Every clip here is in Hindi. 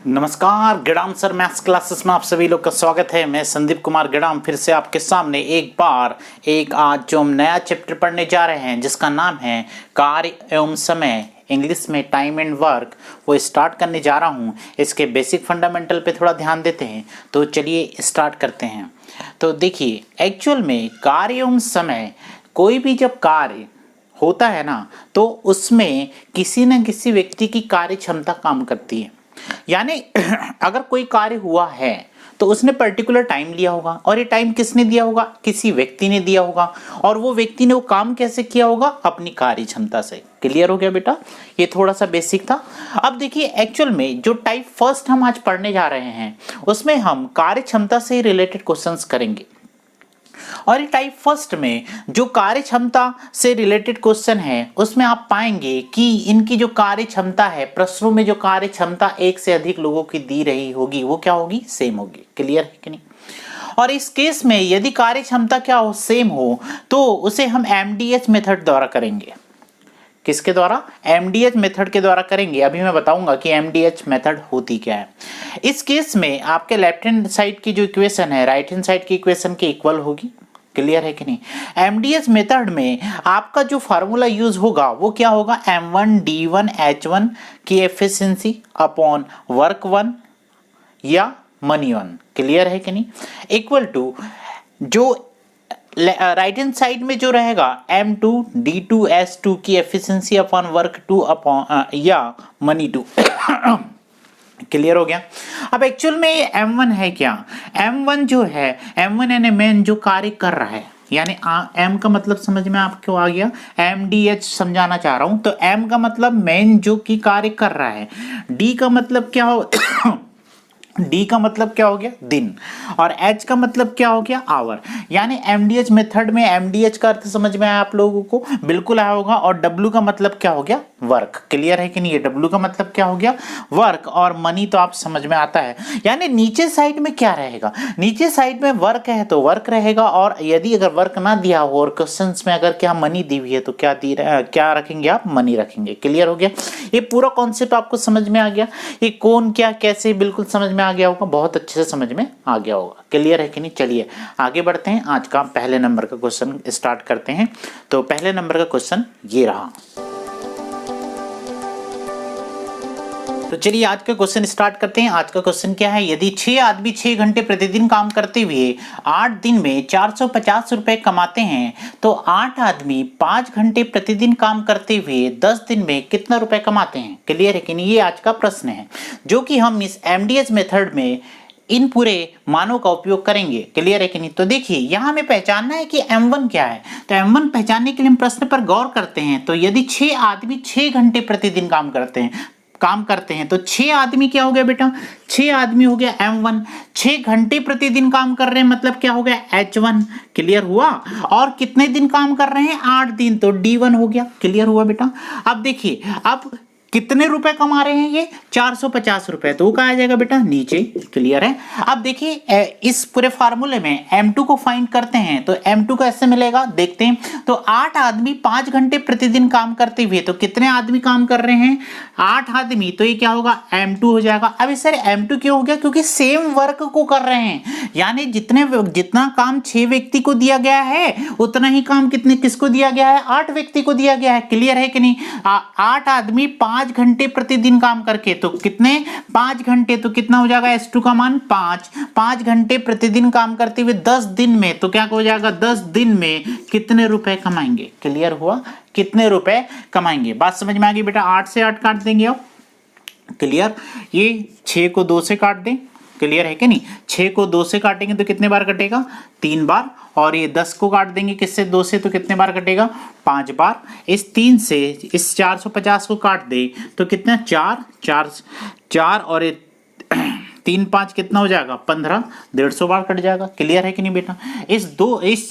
नमस्कार, गडाम सर मैथ्स क्लासेस में आप सभी लोग का स्वागत है। मैं संदीप कुमार गडाम फिर से आपके सामने एक बार आज जो हम नया चैप्टर पढ़ने जा रहे हैं जिसका नाम है कार्य एवं समय, इंग्लिश में टाइम एंड वर्क, वो स्टार्ट करने जा रहा हूँ। इसके बेसिक फंडामेंटल पे थोड़ा ध्यान देते हैं, तो चलिए स्टार्ट करते हैं। तो देखिए, एक्चुअल में कार्य एवं समय, कोई भी जब कार्य होता है ना तो उसमें किसी न किसी व्यक्ति की कार्य क्षमता काम करती है। यानी अगर कोई कार्य हुआ है तो उसने पर्टिकुलर टाइम लिया होगा, और ये टाइम किसने दिया होगा? किसी व्यक्ति ने दिया होगा, और वो व्यक्ति ने वो काम कैसे किया होगा? अपनी कार्य क्षमता से। क्लियर हो गया बेटा? ये थोड़ा सा बेसिक था। अब देखिए, एक्चुअल में जो टाइप फर्स्ट हम आज पढ़ने जा रहे हैं उसमें हम कार्य क्षमता से रिलेटेड क्वेश्चंस करेंगे। और टाइप फर्स्ट में जो कार्य क्षमता से रिलेटेड क्वेश्चन है उसमें आप पाएंगे कि इनकी जो कार्य क्षमता है, प्रश्नों में जो कार्य क्षमता एक से अधिक लोगों की दी रही होगी वो क्या होगी? सेम होगी। क्लियर है कि नहीं? और इस केस में यदि कार्य क्षमता क्या हो? सेम हो, तो उसे हम एमडीएच मेथड द्वारा करेंगे। किसके द्वारा? एमडीएच मेथड के द्वारा करेंगे। अभी मैं बताऊंगा कि एमडीएच मेथड होती क्या है। इस केस में आपके लेफ्ट हैंड साइड की जो इक्वेशन है राइट हैंड साइड की इक्वेशन के इक्वल होगी। क्लियर है कि नहीं? एमडीएच मेथड में आपका जो फार्मूला यूज होगा वो क्या होगा? m1 d1 h1 की एफिशिएंसी अपॉन वर्क 1 या मनी 1। क्लियर है कि नहीं? इक्वल टू जो राइट हैंड साइड में जो रहेगा m2 d2 s2 की एफिशिएंसी अपॉन वर्क 2 अपॉन या मनी 2। क्लियर हो गया? अब एक्चुअल में ये m1 है क्या? m1 जो है, m1 यानी मेन जो कार्य कर रहा है, यानी m का मतलब समझ में आपको आ गया? mdh समझाना चाह रहा हूं। तो m का मतलब मेन जो की कार्य कर रहा है, d का मतलब क्या हो D का मतलब क्या हो गया? दिन, और H का मतलब क्या हो गया? आवर। यानी MDH मेथड में MDH का अर्थ समझ में आया आप लोगों को? बिल्कुल आया होगा। और W का मतलब क्या हो गया? वर्क। क्लियर है कि नहीं? W का मतलब क्या हो गया? वर्क। और मनी तो आप समझ में आता है। यानी नीचे साइड में क्या रहेगा? नीचे साइड में वर्क है तो वर्क रहेगा, और यदि अगर वर्क ना दिया हो और क्वेश्चन में अगर क्या मनी दी हुई है तो क्या रखेंगे आप? मनी रखेंगे। क्लियर हो गया? ये पूरा कॉन्सेप्ट आपको समझ में आ गया? ये कौन क्या कैसे बिल्कुल समझ में आ गया होगा, बहुत अच्छे से समझ में आ गया होगा। क्लियर है कि नहीं? चलिए आगे बढ़ते हैं। आज का पहले नंबर का क्वेश्चन स्टार्ट करते हैं। तो पहले नंबर का क्वेश्चन ये रहा। तो चलिए आज का क्वेश्चन स्टार्ट करते हैं। आज का क्वेश्चन क्या है? यदि 6 आदमी 6 घंटे प्रतिदिन काम करते हुए 8 दिन में 450 रुपए कमाते हैं तो 8 आदमी 5 घंटे प्रतिदिन काम करते हुए 10 दिन में कितना रुपए कमाते हैं? क्लियर है कि नहीं? ये आज का प्रश्न है जो कि हम इस एमडीएच मेथड में इन पूरे मानों का उपयोग करेंगे। क्लियर है कि नहीं? तो देखिए, यहां हमें पहचानना है कि m1 क्या है। तो m1 पहचानने के लिए हम प्रश्न पर गौर करते हैं। तो यदि 6 आदमी 6 घंटे प्रतिदिन काम करते हैं तो 6 आदमी क्या हो गया बेटा? 6 आदमी हो गया m1। 6 घंटे प्रतिदिन काम कर रहे हैं मतलब क्या हो गया? h1। क्लियर हुआ? और कितने दिन काम कर रहे हैं? 8 दिन, तो d1 हो गया। क्लियर हुआ बेटा? अब देखिए, अब कितने रुपए कमा रहे हैं ये? 450 रुपए। तो वो कहा जाएगा बेटा? नीचे। क्लियर है? अब देखिए, इस पूरे फार्मूले में m2 को फाइंड करते हैं तो m2 कैसे मिलेगा देखते हैं। तो 8 आदमी 5 घंटे प्रतिदिन काम करते हुए, तो कितने आदमी काम कर रहे हैं? 8 आदमी। तो ये क्या होगा? m2 हो जाएगा। अब सर m2 क्यों हो गया? क्योंकि सेम वर्क को कर रहे हैं। यानी जितना काम 6 व्यक्ति को दिया गया है उतना ही काम किसको दिया गया है? 8 व्यक्ति को दिया गया है। क्लियर है कि नहीं? 8 आदमी 5 घंटे प्रतिदिन काम करके, तो कितने? 5 घंटे, तो कितना हो जाएगा? S2 का मान 5 घंटे प्रतिदिन काम करते हुए 10 दिन में, तो क्या हो जाएगा? 10 दिन में कितने रुपए कमाएंगे? क्लियर हुआ? कितने रुपए कमाएंगे? बात समझ में आ गई बेटा? 8 से 8 काट देंगे अब। क्लियर? ये 6 को 2 से काट दें। क्लियर है कि नहीं? 6 को 2 से काटेंगे तो कितने बार कटेगा? 3 बार। और ये 10 को काट देंगे किससे? 2 से, तो कितने बार कटेगा? 5 बार। इस 3 से इस 450 को काट दे तो कितना? 4 और 3 5 कितना हो जाएगा? 15। 150 बार कट जाएगा। क्लियर है कि नहीं बेटा? इस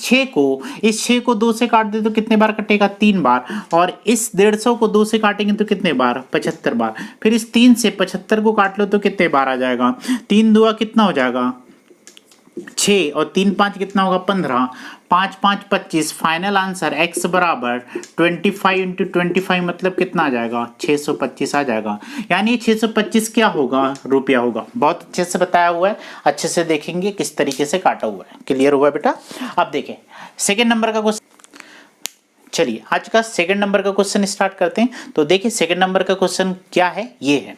6 को 2 से काट दे तो कितने बार कटेगा? 3 बार। और इस 150 को 2 से काटेंगे तो कितने बार? 75 बार। फिर इस 3 से 75 को काट लो तो कितने बार आ जाएगा? 3 2 कितना हो जाएगा? 6 और 3 5 कितना होगा? 15। 5 5 25, फाइनल आंसर x बराबर 25 इंटू 25 मतलब कितना आ जाएगा 625 आ जाएगा। यानी 625 क्या होगा रुपया होगा। बहुत अच्छे से बताया हुआ है, अच्छे से देखेंगे किस तरीके से काटा हुआ है। क्लियर हुआ बेटा। अब देखें सेकेंड नंबर का क्वेश्चन। चलिए आज का सेकंड नंबर का क्वेश्चन स्टार्ट करते हैं। तो देखिए सेकंड नंबर का क्वेश्चन क्या है, ये है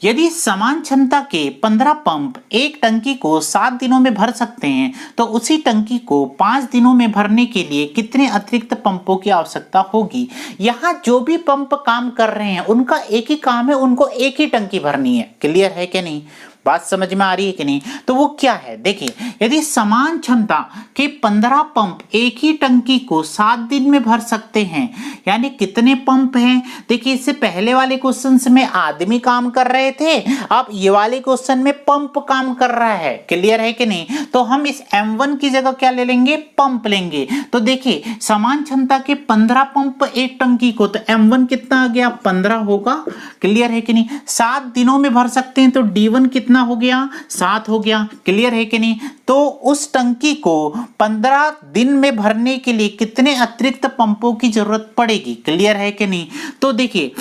यदि समान क्षमता के 15 पंप एक टंकी को 7 दिनों में भर सकते हैं तो उसी टंकी को 5 दिनों में भरने के लिए कितने अतिरिक्त पंपों की आवश्यकता होगी। यहाँ जो भी पंप काम कर रहे हैं उनका एक ही काम है, उनको एक ही टंकी भरनी है। क्लियर है कि नहीं, बात समझ में आ रही है कि नहीं। तो वो क्या है देखिए, यदि समान क्षमता के 15 पंप एक ही टंकी को 7 दिन में भर सकते हैं, यानी कितने पंप हैं। देखिए इससे पहले वाले क्वेश्चन में आदमी काम कर रहे थे, अब ये वाले क्वेश्चन में पंप काम कर रहा है। क्लियर है कि नहीं। तो हम इस M1 की जगह क्या ले लेंगे, पंप लेंगे। तो देखिए समान क्षमता के 15 पंप एक टंकी को, तो M1 कितना आ गया 15 होगा। क्लियर है कि नहीं। 7 दिनों में भर सकते हैं तो D1 कितना हो गया 7 हो गया। क्लियर है कि नहीं। तो उस टंकी को 15 दिन में भरने के लिए कितने अतिरिक्त पंपों की जरूरत पड़ेगी। क्लियर है कि नहीं। तो देखिए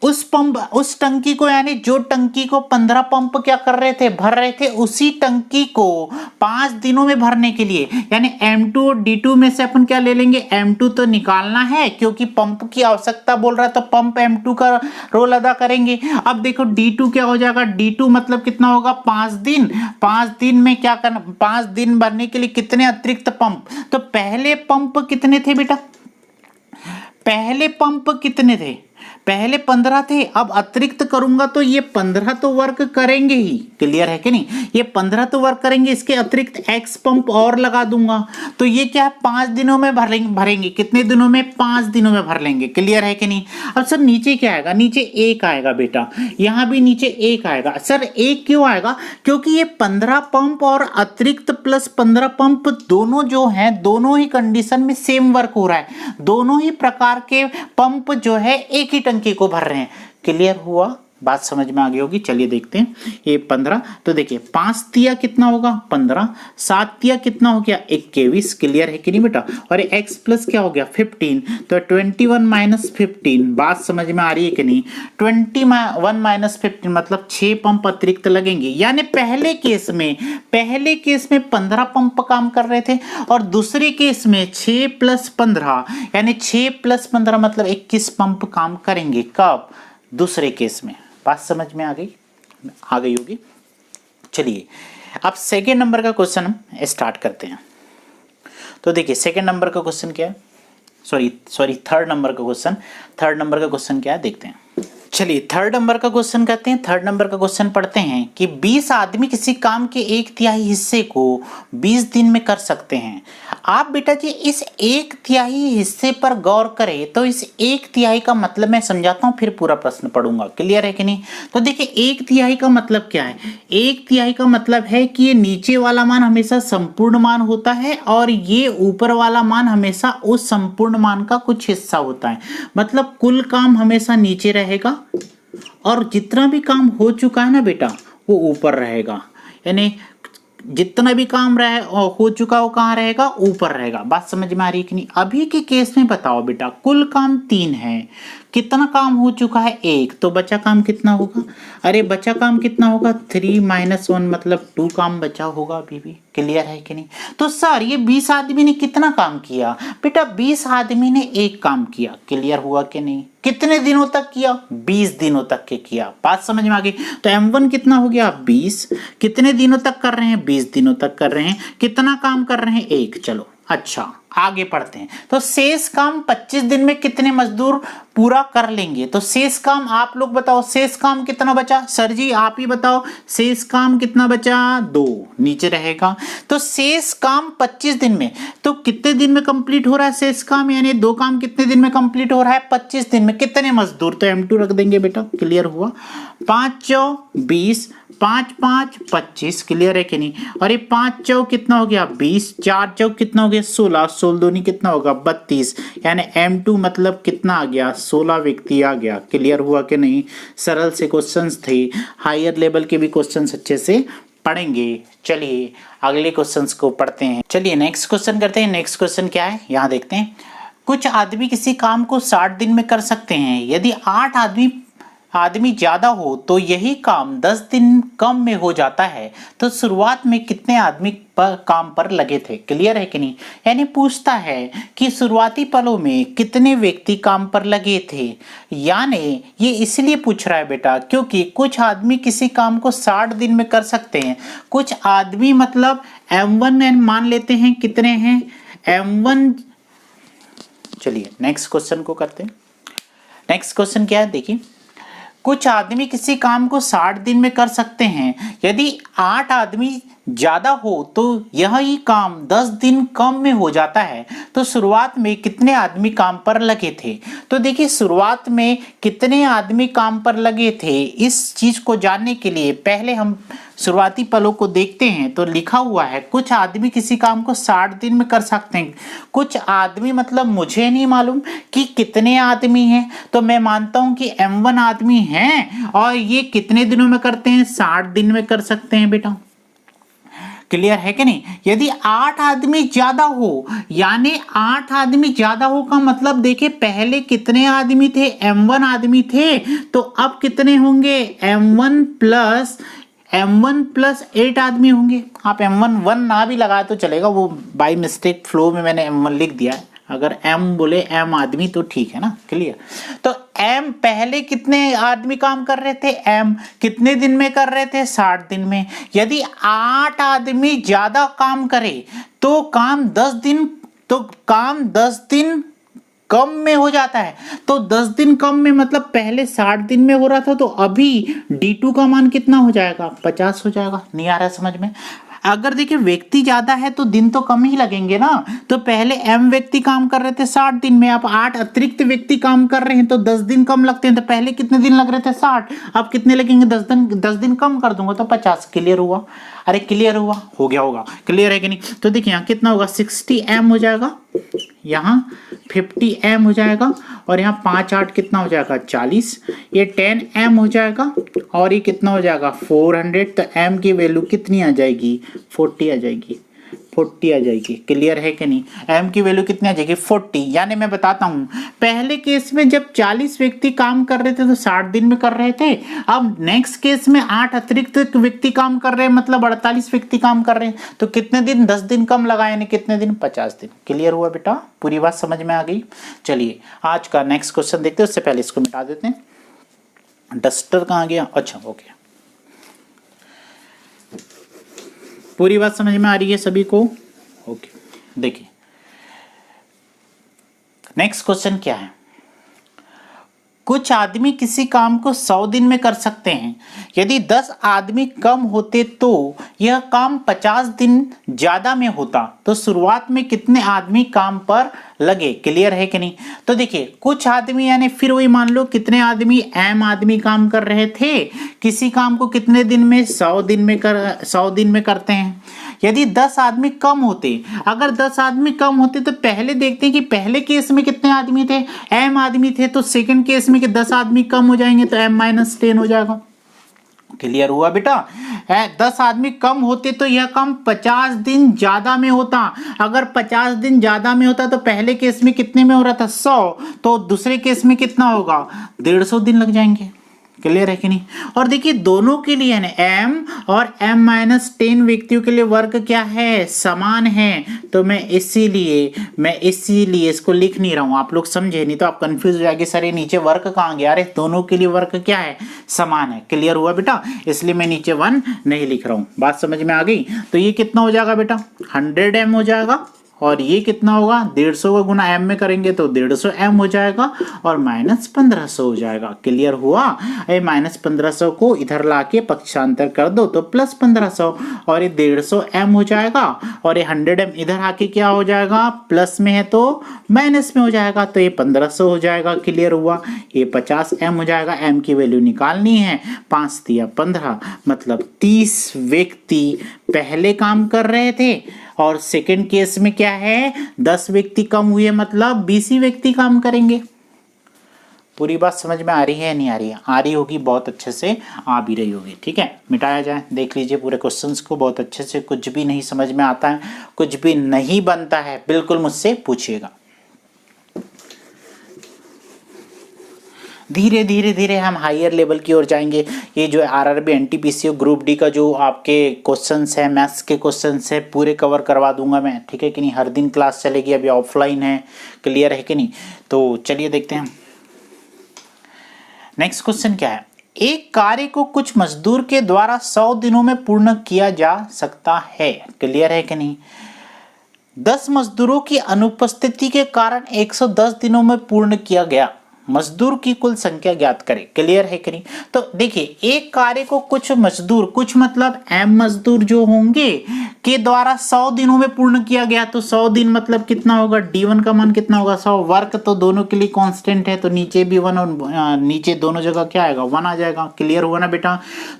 उस टंकी को, यानी जो टंकी को 15 पंप क्या कर रहे थे भर रहे थे, उसी टंकी को 5 दिनों में भरने के लिए, यानी M2 और D2 में से अपन क्या ले लेंगे, M2 तो निकालना है क्योंकि पंप की आवश्यकता बोल रहा है, तो पंप M2 का रोल अदा करेंगे। अब देखो D2 क्या हो जाएगा, D2 मतलब कितना होगा 5 दिन। 5 दिन में क्या करना, 5 दिन भरने के लिए कितने अतिरिक्त पंप। तो पहले पंप कितने थे बेटा, पहले पंप कितने थे, पहले 15 थे। अब अतिरिक्त करूंगा तो ये 15 तो वर्क करेंगे ही। क्लियर है कि नहीं, ये 15 तो वर्क करेंगे, इसके अतिरिक्त X पंप और लगा दूंगा तो ये क्या है 5 दिनों में भरेंगे। कितने दिनों में, 5 दिनों में भर लेंगे। क्लियर है कि नहीं। अब सर नीचे क्या आएगा, नीचे 1 आएगा बेटा, यहाँ भी नीचे 1 आएगा। सर 1 क्यों आएगा, क्योंकि ये 15 पंप और अतिरिक्त प्लस 15 पंप दोनों जो है, दोनों ही कंडीशन में सेम वर्क हो रहा है। दोनों ही प्रकार के पंप जो है एक ही टंकी को भर रहे हैं। क्लियर हुआ, बात समझ में आ गई होगी। चलिए देखते हैं ये 15, तो देखिए 5 तिया कितना होगा 15, 7 तिया कितना हो गया 21। क्लियर है कि नहीं बेटा। और x प्लस क्या हो गया 15, तो 21 माइनस 15, बात समझ में आ रही है कि नहीं। 21 माइनस 15 मतलब 6 पंप अतिरिक्त लगेंगे। यानी पहले केस में 15 पंप काम कर रहे थे और दूसरे केस में 6 प्लस 15, यानी 6 प्लस 15 मतलब 21 पंप काम करेंगे। कब, दूसरे केस में। बात समझ में आ गई होगी। चलिए अब सेकेंड नंबर का क्वेश्चन हम स्टार्ट करते हैं। तो देखिए सेकेंड नंबर का क्वेश्चन क्या है, सॉरी थर्ड नंबर का क्वेश्चन क्या है देखते हैं। चलिए थर्ड नंबर का क्वेश्चन कहते हैं। थर्ड नंबर का क्वेश्चन पढ़ते हैं कि 20 आदमी किसी काम के 1/3 हिस्से को 20 दिन में कर सकते हैं। आप बेटा जी इस 1/3 हिस्से पर गौर करें तो इस 1/3 का मतलब मैं समझाता हूं, फिर पूरा प्रश्न पढ़ूंगा। क्लियर है कि नहीं। तो देखिए 1/3 का मतलब क्या है, 1/3 का मतलब है कि ये नीचे वाला मान हमेशा संपूर्ण मान होता है और ये ऊपर वाला मान हमेशा उस संपूर्ण मान का कुछ हिस्सा होता है। मतलब कुल काम हमेशा नीचे रहेगा और जितना भी काम हो चुका है ना बेटा वो ऊपर रहेगा। यानी जितना भी काम हो चुका वो कहाँ रहेगा, ऊपर रहेगा। बात समझ में आ रही है कि नहीं। अभी के केस में बताओ बेटा, कुल काम 3 है, कितना काम हो चुका है 1, तो बचा काम कितना होगा। अरे बचा काम कितना होगा 3 - 1 मतलब 2 काम बचा होगा अभी भी। क्लियर है कि नहीं। तो सर ये 20 आदमी ने कितना काम किया बेटा, 20 आदमी ने 1 काम किया। क्लियर हुआ कि नहीं। कितने दिनों तक किया, 20 दिनों तक के किया। बात समझ में आ गई। तो M1 कितना हो गया 20, कितने दिनों तक कर रहे हैं 20 दिनों तक कर रहे हैं। कितना काम कर रहे हैं 1। चलो अच्छा आगे पढ़ते हैं। तो शेष काम 25 दिन में कितने मजदूर पूरा कर लेंगे। तो शेष काम आप लोग बताओ, शेष काम कितना बचा। सर जी आप ही बताओ शेष काम कितना बचा, 2 नीचे रहेगा। तो शेष काम 25 दिन में, तो कितने दिन में कंप्लीट हो रहा है शेष काम, यानी 2 काम कितने दिन में कंप्लीट हो रहा है 25 दिन में। कितने मजदूर, तो M2 रख देंगे बेटा। क्लियर हुआ। 5 चौ 20, 5 5 25। क्लियर है कि नहीं। और ये 5 चौ कितना हो गया 20, 4 चौ कितना हो गया 16, 16 दूनी कितना होगा 32। यानी M2 मतलब कितना आ गया 16 व्यक्ति आ गया। क्लियर हुआ कि नहीं। सरल से क्वेश्चंस थे, हायर लेवल के भी क्वेश्चंस अच्छे से पढ़ेंगे। चलिए अगले क्वेश्चंस को पढ़ते हैं। चलिए नेक्स्ट क्वेश्चन करते हैं। नेक्स्ट क्वेश्चन क्या है यहाँ देखते हैं। कुछ आदमी किसी काम को 60 दिन में कर सकते हैं। यदि 8 आदमी ज्यादा हो तो यही काम 10 दिन कम में हो जाता है। तो शुरुआत में कितने आदमी काम पर लगे थे। क्लियर है कि नहीं। यानी पूछता है कि शुरुआती पलों में कितने व्यक्ति काम पर लगे थे। यानी ये इसलिए पूछ रहा है बेटा क्योंकि कुछ आदमी किसी काम को 60 दिन में कर सकते हैं। कुछ आदमी मतलब M1 मान लेते हैं कितने हैं M1। चलिए नेक्स्ट क्वेश्चन को करते हैं। नेक्स्ट क्वेश्चन क्या है देखिए। कुछ आदमी किसी काम को 60 दिन में कर सकते हैं। यदि 8 आदमी ज्यादा हो तो यही काम 10 दिन कम में हो जाता है। तो शुरुआत में कितने आदमी काम पर लगे थे। तो देखिए शुरुआत में कितने आदमी काम पर लगे थे, इस चीज को जानने के लिए पहले हम शुरुआती पलों को देखते हैं। तो लिखा हुआ है कुछ आदमी किसी काम को 60 दिन में कर सकते हैं। कुछ आदमी मतलब मुझे नहीं मालूम कि कितने आदमी हैं। तो मैं मानता हूं कि M1 आदमी हैं और ये कितने दिनों में करते हैं 60 दिन में कर सकते हैं बेटा। क्लियर है कि नहीं। यदि 8 आदमी ज्यादा हो यानी 8 आदमी ज्यादा हो का मतलब देखिए पहले कितने आदमी थे M1 आदमी थे। तो अब कितने होंगे M1 प्लस 8 आदमी होंगे। आप M1 1 ना भी लगाए तो चलेगा, वो बाय मिस्टेक फ्लो में मैंने M1 लिख दिया है। अगर M बोले M आदमी तो ठीक है ना। क्लियर। तो M पहले कितने आदमी काम कर रहे थे। M कितने दिन में कर रहे थे 60 दिन में। यदि 8 आदमी ज्यादा काम करे तो काम 10 दिन कम में हो जाता है। तो 10 दिन कम में मतलब पहले 60 दिन में हो रहा था तो अभी D2 का मान कितना हो जाएगा 50 हो जाएगा। नहीं आ रहा है समझ में। अगर देखिए व्यक्ति ज्यादा है तो दिन तो कम ही लगेंगे ना। तो पहले M व्यक्ति काम कर रहे थे 60 दिन में, अब 8 अतिरिक्त व्यक्ति काम कर रहे हैं तो 10 दिन कम लगते हैं। तो पहले कितने दिन लग रहे थे 60, अब कितने लगेंगे 10 दिन कम कर दूंगा तो 50। क्लियर हुआ। अरे क्लियर हुआ हो गया होगा। क्लियर है कि नहीं। तो देखिए यहाँ कितना होगा 60M हो जाएगा, यहाँ 50M हो जाएगा और यहाँ 5 8 कितना हो जाएगा 40। ये 10M हो जाएगा और ये कितना हो जाएगा 400। तो M की वैल्यू कितनी आ जाएगी 40 आ जाएगी। 40 आ जाएगी। क्लियर है कि नहीं। M की वैल्यू कितनी आ जाएगी 40। यानी मैं बताता हूं पहले केस में जब 40 व्यक्ति काम कर रहे थे तो 60 दिन में कर रहे थे। अब नेक्स्ट केस में 8 अतिरिक्त व्यक्ति काम कर रहे हैं मतलब 48 व्यक्ति काम कर रहे हैं। तो कितने दिन 10 दिन कम लगा यानी कितने दिन 50 दिन। क्लियर हुआ बेटा। पूरी बात समझ में आ गई। चलिए आज का नेक्स्ट क्वेश्चन देखते हैं। उससे पहले इसको मिटा देते हैं। डस्टर कहाँ गया। अच्छा ओके। पूरी बात समझ में आ रही है सभी को। ओके देखिए नेक्स्ट क्वेश्चन क्या है। कुछ आदमी किसी काम को 100 दिन में कर सकते हैं। यदि 10 आदमी कम होते तो यह काम 50 दिन ज्यादा में होता। तो शुरुआत में कितने आदमी काम पर लगे। क्लियर है कि नहीं। तो देखिए कुछ आदमी यानी फिर वही मान लो कितने आदमी M आदमी काम कर रहे थे। किसी काम को कितने दिन में 100 दिन में करते हैं। यदि 10 आदमी कम होते, अगर 10 आदमी कम होते तो पहले देखते हैं कि पहले केस में कितने आदमी थे M आदमी थे। तो सेकंड केस में कि 10 आदमी कम हो जाएंगे तो M-10 हो जाएगा। क्लियर हुआ बेटा। 10 आदमी कम होते तो यह काम 50 दिन ज्यादा में होता। अगर 50 दिन ज्यादा में होता तो पहले केस में कितने में हो रहा था 100, तो दूसरे केस में कितना होगा 150 दिन लग जाएंगे। क्लियर है कि नहीं। और देखिए दोनों के लिए है M और M-10 व्यक्तियों के लिए वर्क क्या है समान है। तो मैं इसीलिए इसको लिख नहीं रहा हूं। आप लोग समझे, नहीं तो आप कंफ्यूज हो जाएंगे सर ये नीचे वर्क कहाँ गया। अरे दोनों के लिए वर्क क्या है समान है। क्लियर हुआ बेटा। इसलिए मैं नीचे 1 नहीं लिख रहा हूं। बात समझ में आ गई। तो ये कितना हो जाएगा बेटा 100M हो जाएगा और ये कितना होगा 150 का गुना M में करेंगे तो 150M हो जाएगा और -1500 हो जाएगा। क्लियर हुआ। ये -1500 को इधर लाके पक्षांतर कर दो तो +1500 और ये 150M हो जाएगा और ये 100M इधर आके क्या हो जाएगा प्लस में है तो माइनस में हो जाएगा तो ये 1500 हो जाएगा। क्लियर हुआ। ये 50M हो जाएगा। M की वैल्यू निकालनी है। 5 दिया 15 मतलब 30 व्यक्ति पहले काम कर रहे थे और सेकंड केस में क्या है 10 व्यक्ति कम हुए मतलब 20 व्यक्ति काम करेंगे। पूरी बात समझ में आ रही है या नहीं आ रही है? आ रही होगी, बहुत अच्छे से आ भी रही होगी। ठीक है, मिटाया जाए, देख लीजिए पूरे क्वेश्चंस को बहुत अच्छे से। कुछ भी नहीं समझ में आता है, कुछ भी नहीं बनता है, बिल्कुल मुझसे पूछिएगा। धीरे धीरे धीरे हम हायर लेवल की ओर जाएंगे। ये जो आरआरबी एनटीपीसी ग्रुप डी का जो आपके क्वेश्चंस है, मैथ्स के क्वेश्चंस है, पूरे कवर करवा दूंगा मैं। ठीक है कि नहीं? हर दिन क्लास चलेगी, अभी ऑफलाइन है, क्लियर है कि नहीं? तो चलिए देखते हैं नेक्स्ट क्वेश्चन क्या है। एक कार्य को कुछ मजदूर के द्वारा 100 दिनों में पूर्ण किया जा सकता है, क्लियर है कि नहीं? 10 मजदूरों की अनुपस्थिति के कारण 110 दिनों में पूर्ण किया गया। मजदूर की कुल संख्या ज्ञात करें, क्लियर है कि नहीं? तो देखिए, एक कार्य को कुछ मजदूर, कुछ मतलब m मजदूर जो होंगे के द्वारा 100 दिनों में पूर्ण किया गया। तो 100 दिन मतलब कितना होगा? d1 का मान कितना होगा? 100। वर्क तो दोनों के लिए कांस्टेंट है, तो नीचे भी 1 और नीचे दोनों जगह क्या आएगा? 1 आ जाएगा। क्लियर हुआ ना बेटा?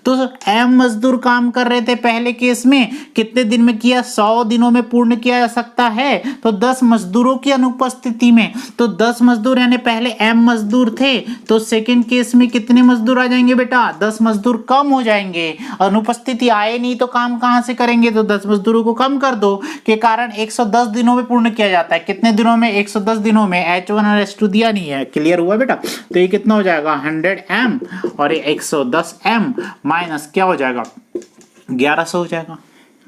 तो m मजदूर काम कर रहे थे पहले केस में, कितने दिन में किया? 100 दिनों में पूर्ण किया जा सकता है। तो 10 मजदूरों की अनुपस्थिति में, तो 10 मजदूर यानी पहले m मजदूर थे, तो सेकंड केस में कितने मजदूर आ जाएंगे बेटा? 10 मजदूर कम हो जाएंगे। अनुपस्थिति आए नहीं तो काम कहां से करेंगे? तो 10 मजदूरों को कम कर दो, के कारण 110 दिनों में पूर्ण किया जाता है। कितने दिनों में? 110 दिनों में। H1 और H2 दिया नहीं है, क्लियर हुआ बेटा? तो ये कितना हो जाएगा? 100m और ये 110m माइनस क्या हो जाएगा? 1100 हो जाएगा।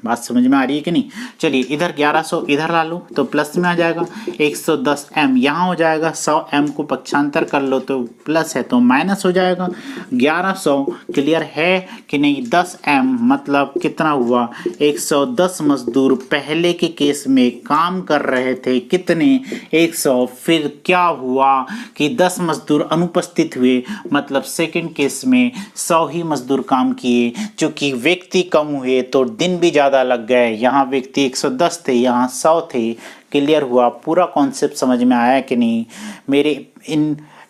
बात समझ में आ रही है कि नहीं? चलिए, इधर 1100 इधर ला लो तो प्लस में आ जाएगा। 110m यहाँ हो जाएगा, 100m को पक्षांतर कर लो तो प्लस है तो माइनस हो जाएगा। 1100 क्लियर है कि नहीं? 10m मतलब कितना हुआ? 110 मजदूर पहले के केस में काम कर रहे थे, कितने? 100। फिर क्या हुआ कि 10 मजदूर अनुपस्थित हुए, मतलब सेकेंड केस में 100 ही मजदूर काम किए। चूंकि व्यक्ति कम हुए तो दिन भी ज़्यादा लग गए। यहाँ व्यक्ति 110 थे, यहाँ 100 थे। क्लियर हुआ? पूरा कॉन्सेप्ट समझ में आया कि नहीं?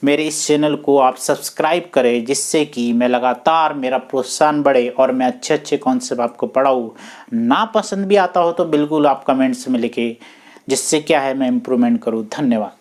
मेरे इस चैनल को आप सब्सक्राइब करें, जिससे कि मैं लगातार मेरा प्रोत्साहन बढ़े और मैं अच्छे अच्छे कॉन्सेप्ट आपको पढ़ाऊँ। ना पसंद भी आता हो तो बिल्कुल आप कमेंट्स में लिखें, जिससे क्या है मैं इम्प्रूवमेंट करूँ। धन्यवाद।